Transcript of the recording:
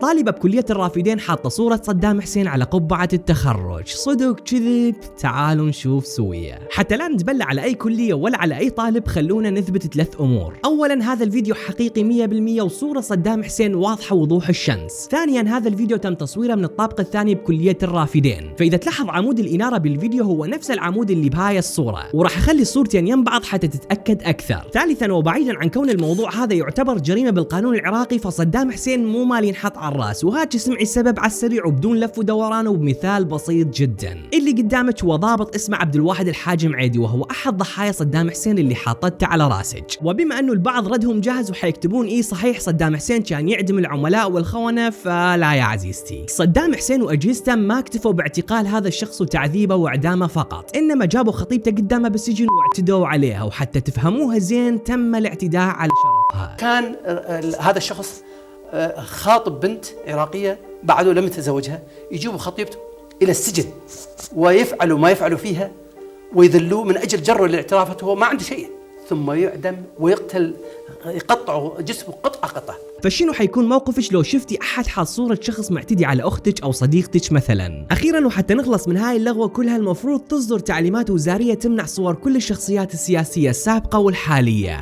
طالبة بكلية الرافدين حاطة صورة صدام حسين على قبعة التخرج، صدق كذب؟ تعالوا نشوف سوية. حتى لا نتبلى على أي كلية ولا على أي طالب، خلونا نثبت 3 أمور. أولاً هذا الفيديو حقيقي 100% وصورة صدام حسين واضحة وضوح الشمس. ثانياً هذا الفيديو تم تصويره من الطابق الثاني بكلية الرافدين، فإذا تلاحظ عمود الإنارة بالفيديو هو نفس العمود اللي بهاي الصورة، وراح أخلي الصورتين يم بعض حتى تتأكد أكثر. ثالثاً وبعيداً عن كون الموضوع هذا يعتبر جريمة بالقانون العراقي، فصدام حسين مو مال ينحط على الراس، وهاك سمعي السبب على السريع وبدون لف ودوران وبمثال بسيط جدا. اللي قدامك هو ضابط اسمه عبد الواحد الحاجم عيدي، وهو احد ضحايا صدام حسين اللي حاطته على راسك. وبما انه البعض ردهم جاهز وحيكتبون صحيح صدام حسين كان يعدم العملاء والخونة، فلا يا عزيزتي، صدام حسين واجهزته ما اكتفوا باعتقال هذا الشخص وتعذيبه واعدامه فقط، انما جابوا خطيبته قدامه بالسجن واعتدوا عليها، وحتى تفهموها زين تم الاعتداء على شرفها. كان هذا الشخص خاطب بنت عراقية بعده لم يتزوجها، يجيبوا خطيبته إلى السجن ويفعلوا ما يفعلوا فيها ويذلوه من أجل جره لاعترافته، هو ما عنده شيء، ثم يعدم ويقتل، يقطعوا جسمه قطعة. فشنو حيكون موقفك لو شفتي احد حاط صورة شخص معتدي على اختك او صديقتك مثلا؟ اخيرا وحتى نخلص من هاي اللغوة كلها، المفروض تصدر تعليمات وزارية تمنع صور كل الشخصيات السياسية السابقة والحالية.